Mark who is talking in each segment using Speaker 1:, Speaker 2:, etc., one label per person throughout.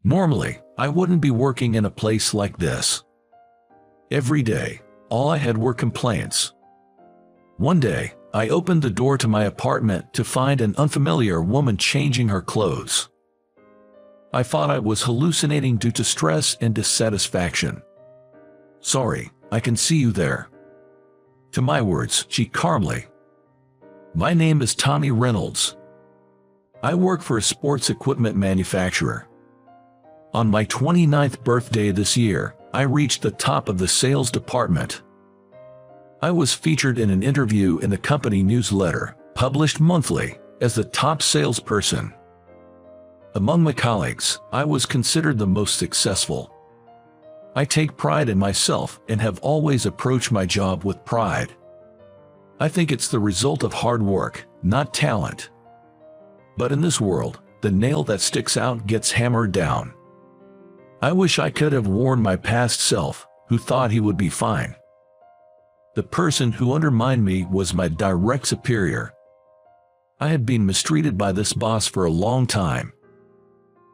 Speaker 1: Normally, I wouldn't be working in a place like this. Every day, all I had were complaints. One day, I opened the door to my apartment to find an unfamiliar woman changing her clothes. I thought I was hallucinating due to stress and dissatisfaction. "Sorry, I can see you there." To my words, she calmly. "My name is Tommy Reynolds. I work for a sports equipment manufacturer. On my 29th birthday this year, I reached the top of the sales department. I was featured in an interview in the company newsletter, published monthly, as the top salesperson. Among my colleagues, I was considered the most successful. I take pride in myself and have always approached my job with pride. I think it's the result of hard work, not talent. But in this world, the nail that sticks out gets hammered down. I wish I could have warned my past self, who thought he would be fine. The person who undermined me was my direct superior. I had been mistreated by this boss for a long time.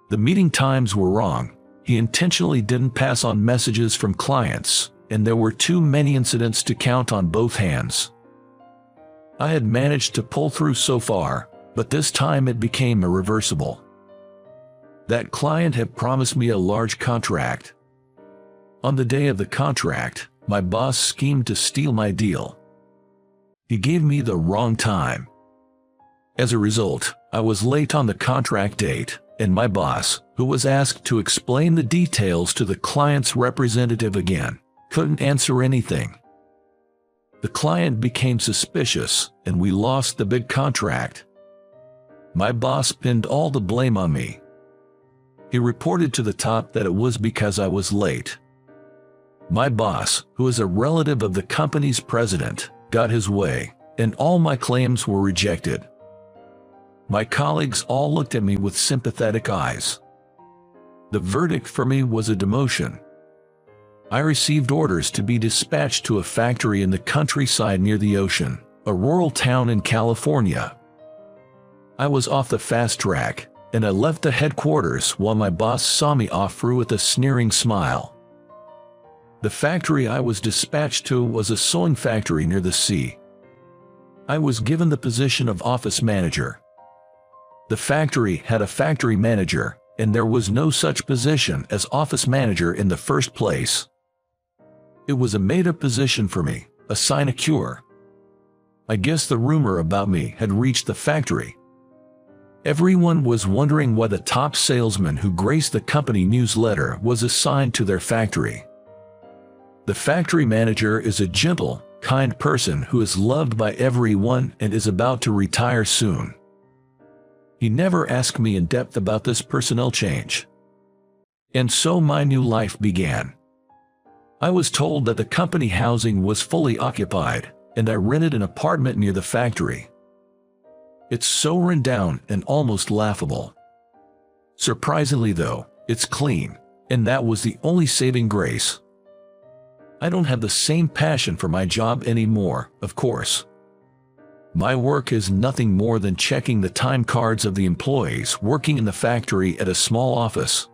Speaker 1: The meeting times were wrong. He intentionally didn't pass on messages from clients, and there were too many incidents to count on both hands. I had managed to pull through so far, but this time it became irreversible. That client had promised me a large contract. On the day of the contract, my boss schemed to steal my deal. He gave me the wrong time. As a result, I was late on the contract date, and my boss, who was asked to explain the details to the client's representative again, couldn't answer anything. The client became suspicious, and we lost the big contract. My boss pinned all the blame on me. He reported to the top that it was because I was late. My boss, who is a relative of the company's president, got his way, and all my claims were rejected. My colleagues all looked at me with sympathetic eyes. The verdict for me was a demotion. I received orders to be dispatched to a factory in the countryside near the ocean, a rural town in California. I was off the fast track, and I left the headquarters while my boss saw me off through with a sneering smile. The factory I was dispatched to was a sewing factory near the sea. I was given the position of office manager. The factory had a factory manager, and there was no such position as office manager in the first place. It was a made-up position for me, a sinecure. I guess the rumor about me had reached the factory. Everyone was wondering why the top salesman who graced the company newsletter was assigned to their factory. The factory manager is a gentle, kind person who is loved by everyone and is about to retire soon. He never asked me in depth about this personnel change. And so my new life began. I was told that the company housing was fully occupied, and I rented an apartment near the factory. It's so run down and almost laughable. Surprisingly though, it's clean, and that was the only saving grace. I don't have the same passion for my job anymore, of course. My work is nothing more than checking the time cards of the employees working in the factory at a small office.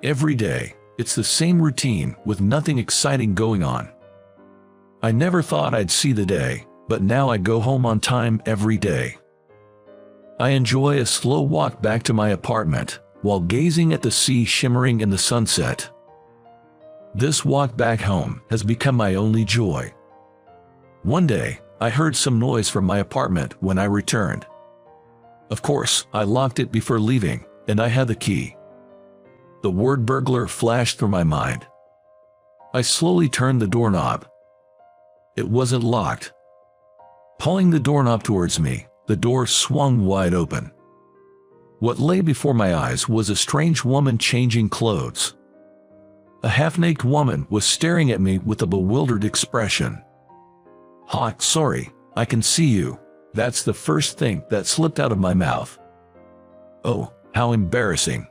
Speaker 1: Every day, it's the same routine with nothing exciting going on. I never thought I'd see the day, but now I go home on time every day. I enjoy a slow walk back to my apartment, while gazing at the sea shimmering in the sunset. This walk back home has become my only joy. One day, I heard some noise from my apartment when I returned. Of course, I locked it before leaving, and I had the key. The word burglar flashed through my mind. I slowly turned the doorknob. It wasn't locked. Pulling the doorknob towards me, the door swung wide open. What lay before my eyes was a strange woman changing clothes. A half-naked woman was staring at me with a bewildered expression. "Hi, sorry, I can see you." That's the first thing that slipped out of my mouth. Oh, how embarrassing.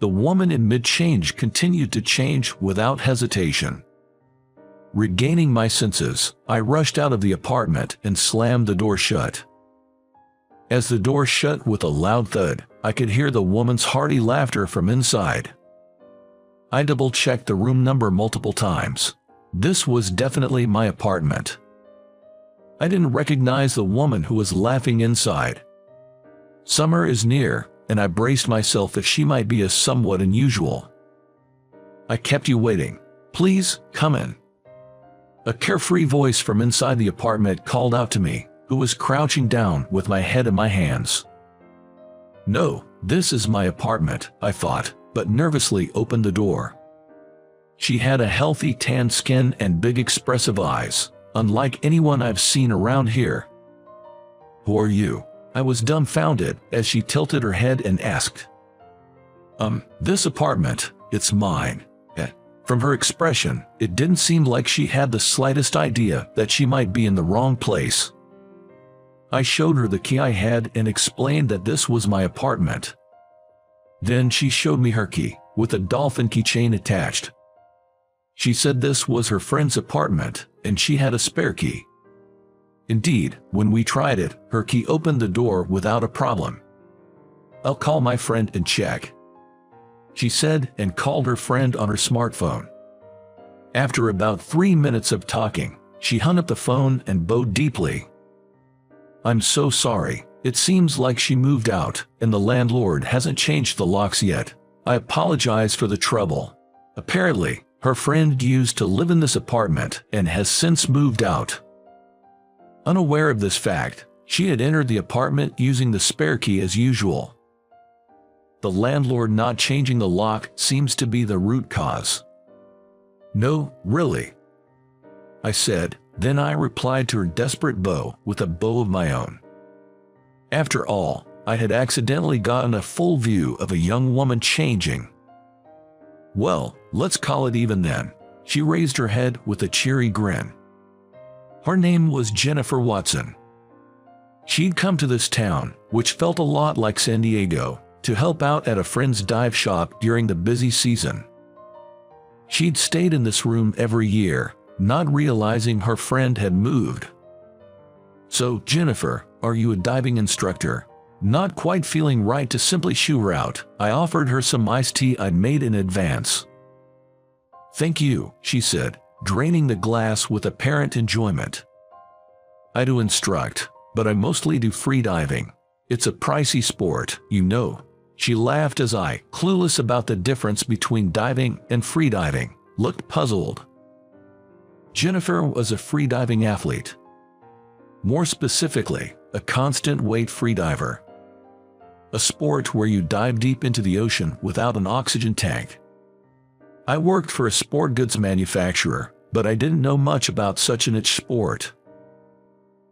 Speaker 1: The woman in mid-change continued to change without hesitation. Regaining my senses, I rushed out of the apartment and slammed the door shut. As the door shut with a loud thud, I could hear the woman's hearty laughter from inside. I double-checked the room number multiple times. This was definitely my apartment. I didn't recognize the woman who was laughing inside. Summer is near, and I braced myself if she might be a somewhat unusual. "I kept you waiting. Please, come in." A carefree voice from inside the apartment called out to me, who was crouching down with my head in my hands. No, this is my apartment, I thought, but nervously opened the door. She had a healthy tan skin and big expressive eyes, unlike anyone I've seen around here. "Who are you?" I was dumbfounded as she tilted her head and asked. This apartment, it's mine." From her expression, it didn't seem like she had the slightest idea that she might be in the wrong place. I showed her the key I had and explained that this was my apartment. Then she showed me her key, with a dolphin keychain attached. She said this was her friend's apartment, and she had a spare key. Indeed, when we tried it, her key opened the door without a problem. "I'll call my friend and check," she said, and called her friend on her smartphone. After about 3 minutes of talking, she hung up the phone and bowed deeply. "I'm so sorry. It seems like she moved out, and the landlord hasn't changed the locks yet. I apologize for the trouble. Apparently, her friend used to live in this apartment and has since moved out." Unaware of this fact, she had entered the apartment using the spare key as usual. The landlord not changing the lock seems to be the root cause. "No, really," I said. Then I replied to her desperate bow with a bow of my own. After all, I had accidentally gotten a full view of a young woman changing. "Well, let's call it even then." She raised her head with a cheery grin. Her name was Jennifer Watson. She'd come to this town, which felt a lot like San Diego, to help out at a friend's dive shop during the busy season. She'd stayed in this room every year, not realizing her friend had moved. "So, Jennifer, are you a diving instructor?" Not quite feeling right to simply shoo her out, I offered her some iced tea I'd made in advance. "Thank you," she said, draining the glass with apparent enjoyment. "I do instruct, but I mostly do free diving. It's a pricey sport, you know." She laughed as I, clueless about the difference between diving and freediving, looked puzzled. Jennifer was a freediving athlete. More specifically, a constant weight freediver. A sport where you dive deep into the ocean without an oxygen tank. I worked for a sport goods manufacturer, but I didn't know much about such a niche sport.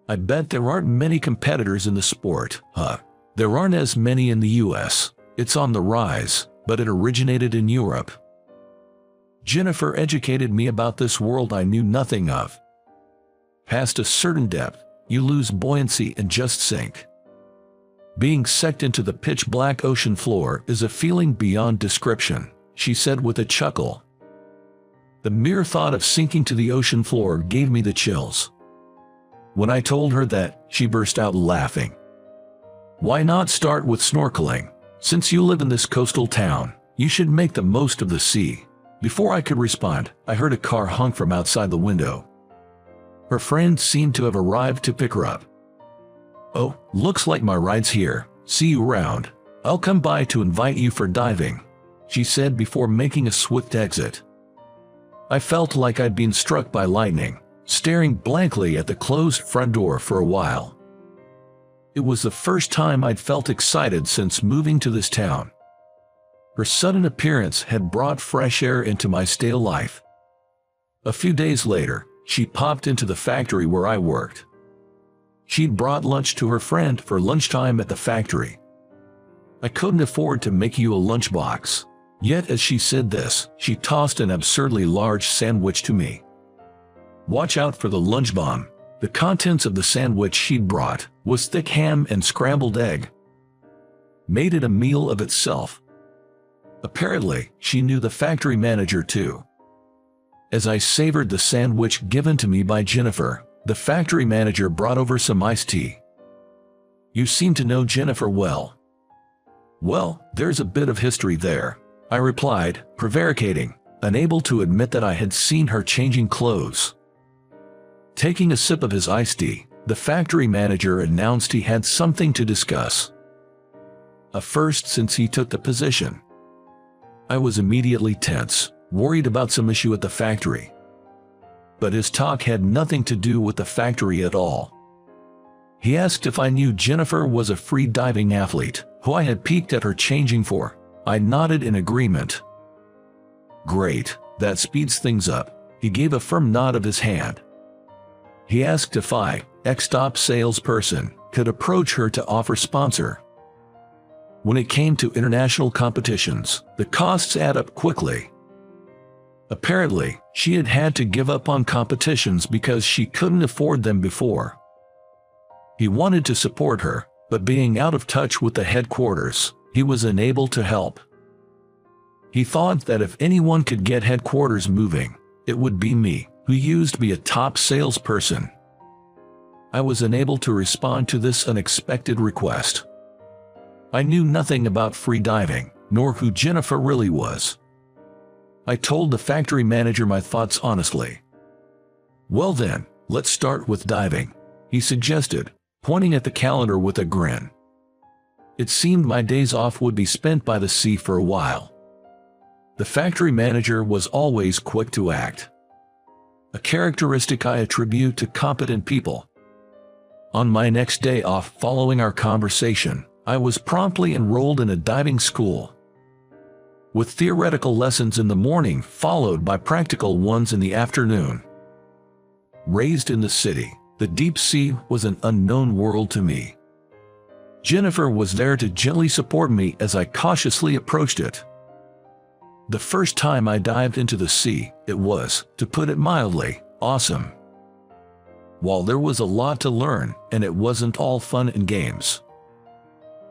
Speaker 1: "I bet there aren't many competitors in the sport, huh?" "There aren't as many in the US. It's on the rise, but it originated in Europe." Jennifer educated me about this world I knew nothing of. Past a certain depth, you lose buoyancy and just sink. "Being sucked into the pitch-black ocean floor is a feeling beyond description," she said with a chuckle. The mere thought of sinking to the ocean floor gave me the chills. When I told her that, she burst out laughing. "Why not start with snorkeling? Since you live in this coastal town, you should make the most of the sea." Before I could respond, I heard a car honk from outside the window. Her friend seemed to have arrived to pick her up. "Oh, looks like my ride's here. See you around. I'll come by to invite you for diving," she said before making a swift exit. I felt like I'd been struck by lightning, staring blankly at the closed front door for a while. It was the first time I'd felt excited since moving to this town. Her sudden appearance had brought fresh air into my stale life. A few days later, she popped into the factory where I worked. She'd brought lunch to her friend for lunchtime at the factory. "I couldn't afford to make you a lunchbox." Yet as she said this, she tossed an absurdly large sandwich to me. Watch out for the lunch bomb. The contents of the sandwich she'd brought was thick ham and scrambled egg. Made it a meal of itself. Apparently, she knew the factory manager too. As I savored the sandwich given to me by Jennifer, the factory manager brought over some iced tea. You seem to know Jennifer well. Well, there's a bit of history there, I replied, prevaricating, unable to admit that I had seen her changing clothes. Taking a sip of his iced tea, the factory manager announced he had something to discuss. A first since he took the position. I was immediately tense, worried about some issue at the factory. But his talk had nothing to do with the factory at all. He asked if I knew Jennifer was a free diving athlete, who I had peeked at her changing for. I nodded in agreement. Great, that speeds things up. He gave a firm nod of his hand. He asked if I, ex-top salesperson, could approach her to offer sponsor. When it came to international competitions, the costs add up quickly. Apparently, she had had to give up on competitions because she couldn't afford them before. He wanted to support her, but being out of touch with the headquarters, he was unable to help. He thought that if anyone could get headquarters moving, it would be me, who used to be a top salesperson. I was unable to respond to this unexpected request. I knew nothing about free diving, nor who Jennifer really was. I told the factory manager my thoughts honestly. Well then, let's start with diving, he suggested, pointing at the calendar with a grin. It seemed my days off would be spent by the sea for a while. The factory manager was always quick to act, a characteristic I attribute to competent people. On my next day off following our conversation, I was promptly enrolled in a diving school, with theoretical lessons in the morning followed by practical ones in the afternoon. Raised in the city, the deep sea was an unknown world to me. Jennifer was there to gently support me as I cautiously approached it. The first time I dived into the sea, it was, to put it mildly, awesome. While there was a lot to learn, and it wasn't all fun and games.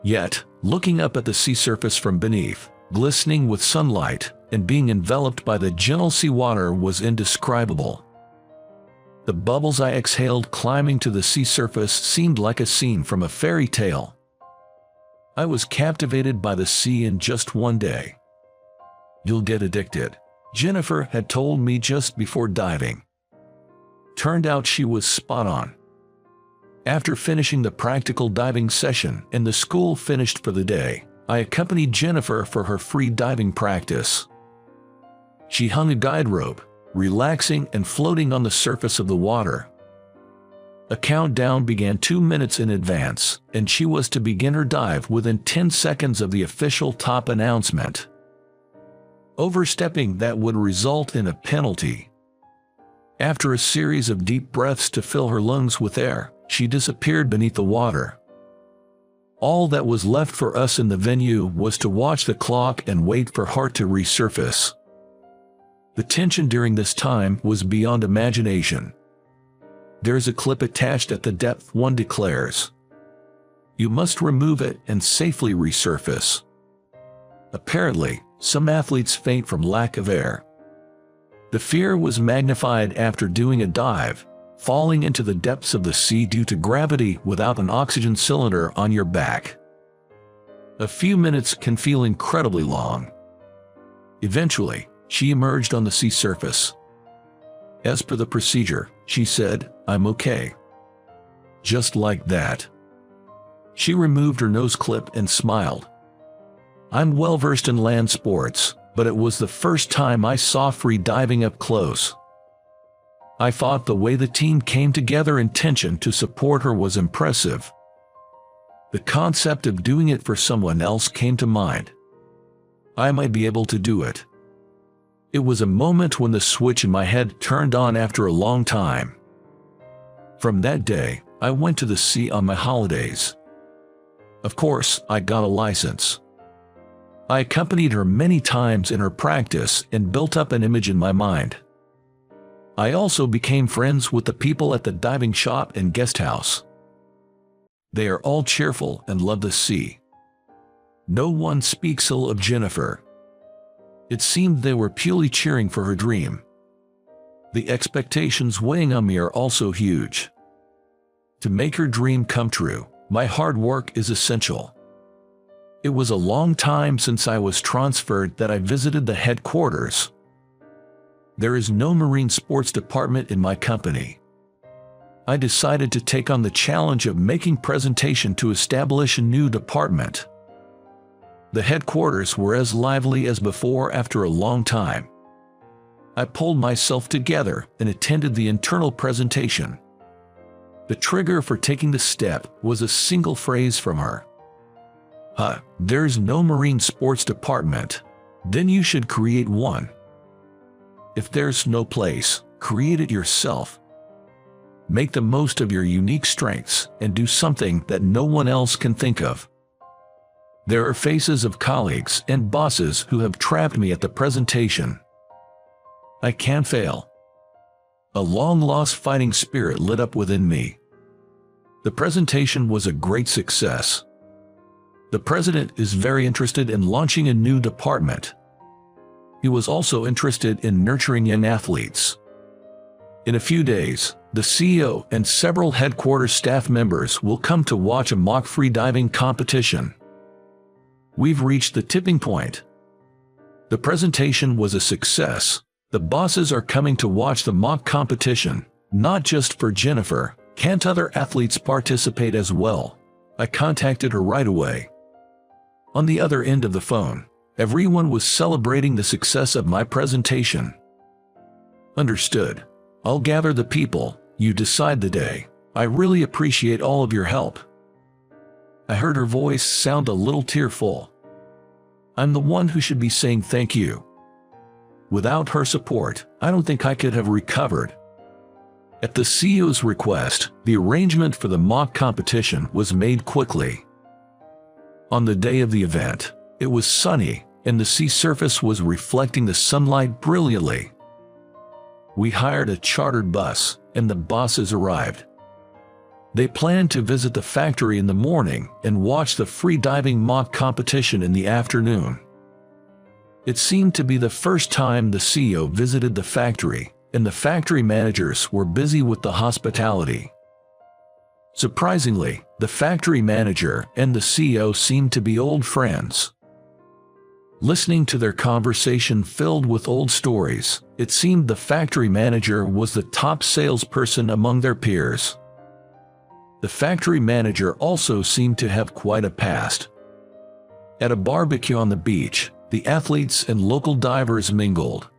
Speaker 1: Yet, looking up at the sea surface from beneath, glistening with sunlight, and being enveloped by the gentle seawater was indescribable. The bubbles I exhaled climbing to the sea surface seemed like a scene from a fairy tale. I was captivated by the sea in just one day. You'll get addicted, Jennifer had told me just before diving. Turned out she was spot on. After finishing the practical diving session and the school finished for the day, I accompanied Jennifer for her free diving practice. She hung a guide rope, relaxing and floating on the surface of the water. A countdown began 2 minutes in advance, and she was to begin her dive within 10 seconds of the official top announcement. Overstepping that would result in a penalty. After a series of deep breaths to fill her lungs with air, she disappeared beneath the water. All that was left for us in the venue was to watch the clock and wait for her to resurface. The tension during this time was beyond imagination. There's a clip attached at the depth, one declares. You must remove it and safely resurface. Apparently, some athletes faint from lack of air. The fear was magnified after doing a dive, falling into the depths of the sea due to gravity without an oxygen cylinder on your back. A few minutes can feel incredibly long. Eventually, she emerged on the sea surface. As per the procedure, she said, "I'm okay." Just like that. She removed her nose clip and smiled. I'm well versed in land sports, but it was the first time I saw free diving up close. I thought the way the team came together in tension to support her was impressive. The concept of doing it for someone else came to mind. I might be able to do it. It was a moment when the switch in my head turned on after a long time. From that day, I went to the sea on my holidays. Of course, I got a license. I accompanied her many times in her practice and built up an image in my mind. I also became friends with the people at the diving shop and guest house. They are all cheerful and love the sea. No one speaks ill of Jennifer. It seemed they were purely cheering for her dream. The expectations weighing on me are also huge. To make her dream come true, My hard work is essential. It was a long time since I was transferred that I visited the headquarters. There is no marine sports department in my company. I decided to take on the challenge of making presentation to establish a new department. The headquarters were as lively as before after a long time. I pulled myself together and attended the internal presentation. The trigger for taking the step was a single phrase from her. There's no marine sports department. Then you should create one. If there's no place, create it yourself. Make the most of your unique strengths and do something that no one else can think of. There are faces of colleagues and bosses who have trapped me at the presentation. I can't fail. A long-lost fighting spirit lit up within me. The presentation was a great success. The president is very interested in launching a new department. He was also interested in nurturing young athletes. In a few days, the CEO and several headquarters staff members will come to watch a mock freediving competition. We've reached the tipping point. The presentation was a success. The bosses are coming to watch the mock competition, not just for Jennifer. Can't other athletes participate as well? I contacted her right away. On the other end of the phone, everyone was celebrating the success of my presentation. Understood. I'll gather the people, you decide the day. I really appreciate all of your help. I heard her voice sound a little tearful. I'm the one who should be saying thank you. Without her support, I don't think I could have recovered. At the CEO's request, the arrangement for the mock competition was made quickly. On the day of the event, it was sunny, and the sea surface was reflecting the sunlight brilliantly. We hired a chartered bus, and the bosses arrived. They planned to visit the factory in the morning and watch the free-diving mock competition in the afternoon. It seemed to be the first time the CEO visited the factory, and the factory managers were busy with the hospitality. Surprisingly, the factory manager and the CEO seemed to be old friends. Listening to their conversation filled with old stories, it seemed the factory manager was the top salesperson among their peers. The factory manager also seemed to have quite a past. At a barbecue on the beach, the athletes and local divers mingled.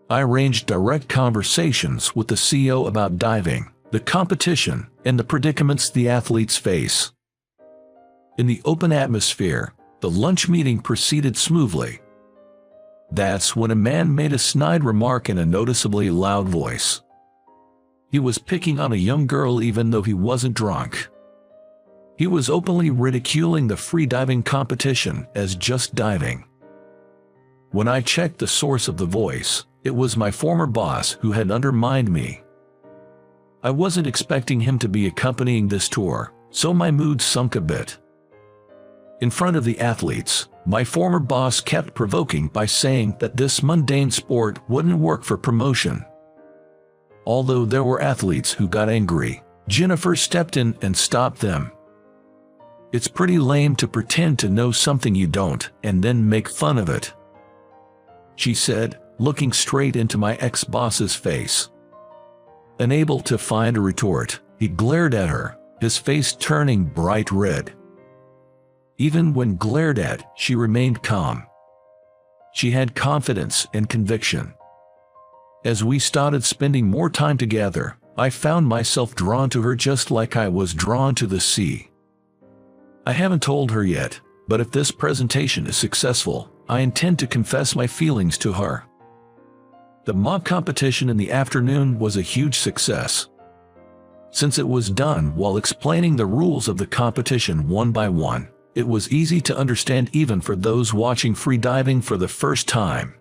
Speaker 1: I arranged direct conversations with the CEO about diving, the competition, and the predicaments the athletes face. In the open atmosphere, the lunch meeting proceeded smoothly. That's when a man made a snide remark in a noticeably loud voice. He was picking on a young girl even though he wasn't drunk. He was openly ridiculing the free-diving competition as just diving. When I checked the source of the voice, it was my former boss who had undermined me. I wasn't expecting him to be accompanying this tour, so my mood sunk a bit. In front of the athletes, my former boss kept provoking by saying that this mundane sport wouldn't work for promotion. Although there were athletes who got angry, Jennifer stepped in and stopped them. It's pretty lame to pretend to know something you don't and then make fun of it, she said, looking straight into my ex-boss's face. Unable to find a retort, he glared at her, his face turning bright red. Even when glared at, she remained calm. She had confidence and conviction. As we started spending more time together, I found myself drawn to her just like I was drawn to the sea. I haven't told her yet, but if this presentation is successful, I intend to confess my feelings to her. The mock competition in the afternoon was a huge success. Since it was done while explaining the rules of the competition one by one, it was easy to understand even for those watching freediving for the first time.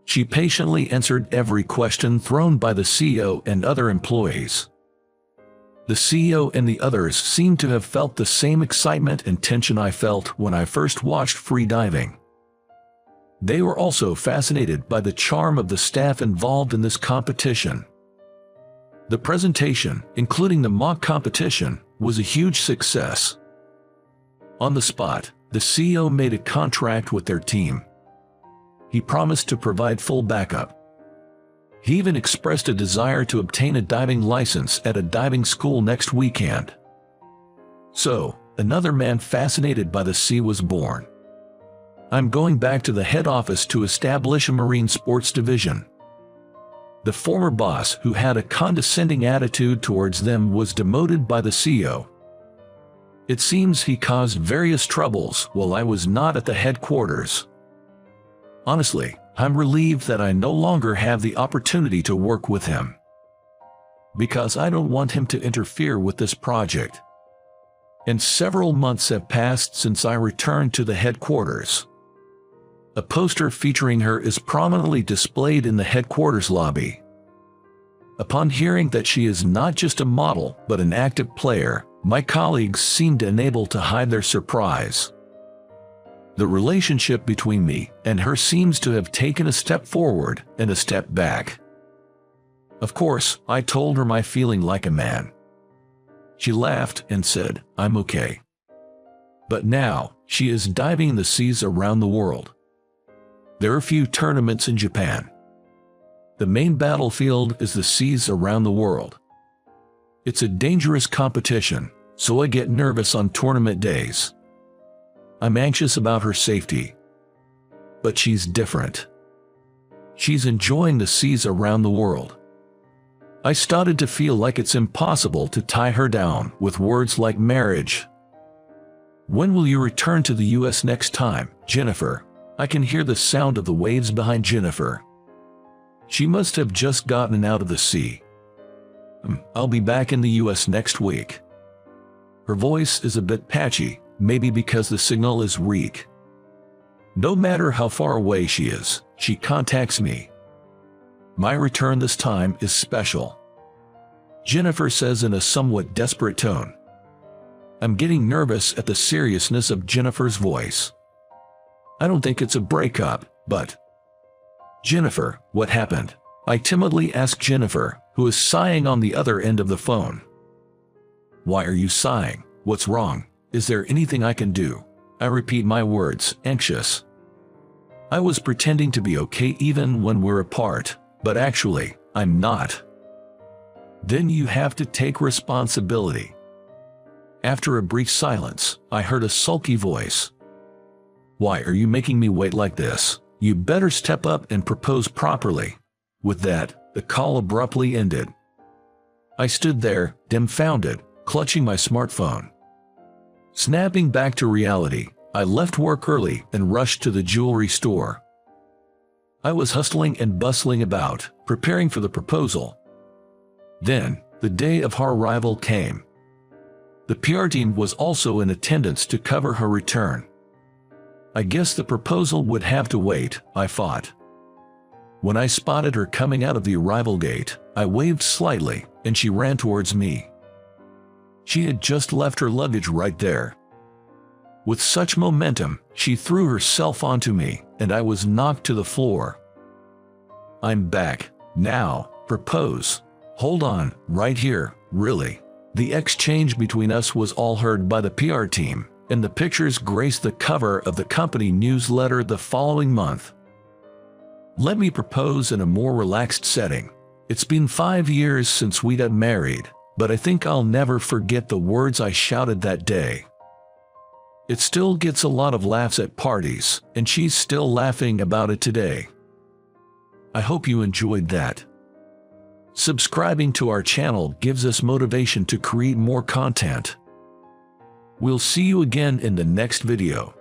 Speaker 1: She patiently answered every question thrown by the CEO and other employees. The CEO and the others seemed to have felt the same excitement and tension I felt when I first watched freediving. They were also fascinated by the charm of the staff involved in this competition. The presentation, including the mock competition, was a huge success. On the spot, the CEO made a contract with their team. He promised to provide full backup. He even expressed a desire to obtain a diving license at a diving school next weekend. So, another man fascinated by the sea was born. I'm going back to the head office to establish a marine sports division. The former boss, who had a condescending attitude towards them, was demoted by the CEO. It seems he caused various troubles while I was not at the headquarters. Honestly, I'm relieved that I no longer have the opportunity to work with him, because I don't want him to interfere with this project. And several months have passed since I returned to the headquarters. A poster featuring her is prominently displayed in the headquarters lobby. Upon hearing that she is not just a model but an active player, my colleagues seemed unable to hide their surprise. The relationship between me and her seems to have taken a step forward and a step back. Of course, I told her my feeling like a man. She laughed and said, "I'm okay." But now, she is diving the seas around the world. There are few tournaments in Japan. The main battlefield is the seas around the world. It's a dangerous competition, so I get nervous on tournament days. I'm anxious about her safety. But she's different. She's enjoying the seas around the world. I started to feel like it's impossible to tie her down with words like marriage. "When will you return to the US next time, Jennifer?" I can hear the sound of the waves behind Jennifer. She must have just gotten out of the sea. "I'll be back in the US next week." Her voice is a bit patchy, maybe because the signal is weak. No matter how far away she is, she contacts me. My return this time is special. Jennifer says in a somewhat desperate tone. I'm getting nervous at the seriousness of Jennifer's voice. I don't think it's a breakup, but... Jennifer, what happened? I timidly ask Jennifer, who is sighing on the other end of the phone. Why are you sighing? What's wrong? Is there anything I can do? I repeat my words, anxious. I was pretending to be okay even when we're apart, but actually, I'm not. Then you have to take responsibility. After a brief silence, I heard a sulky voice. Why are you making me wait like this? You better step up and propose properly. With that, the call abruptly ended. I stood there, dumbfounded, clutching my smartphone. Snapping back to reality, I left work early and rushed to the jewelry store. I was hustling and bustling about, preparing for the proposal. Then, the day of her arrival came. The PR team was also in attendance to cover her return. I guess the proposal would have to wait, I thought. When I spotted her coming out of the arrival gate, I waved slightly, and she ran towards me. She had just left her luggage right there. With such momentum, she threw herself onto me, and I was knocked to the floor. I'm back. Now, propose. Hold on, right here, really. The exchange between us was all heard by the PR team, and the pictures graced the cover of the company newsletter the following month. Let me propose in a more relaxed setting. It's been 5 years since we got married, but I think I'll never forget the words I shouted that day. It still gets a lot of laughs at parties, and she's still laughing about it today. I hope you enjoyed that. Subscribing to our channel gives us motivation to create more content. We'll see you again in the next video.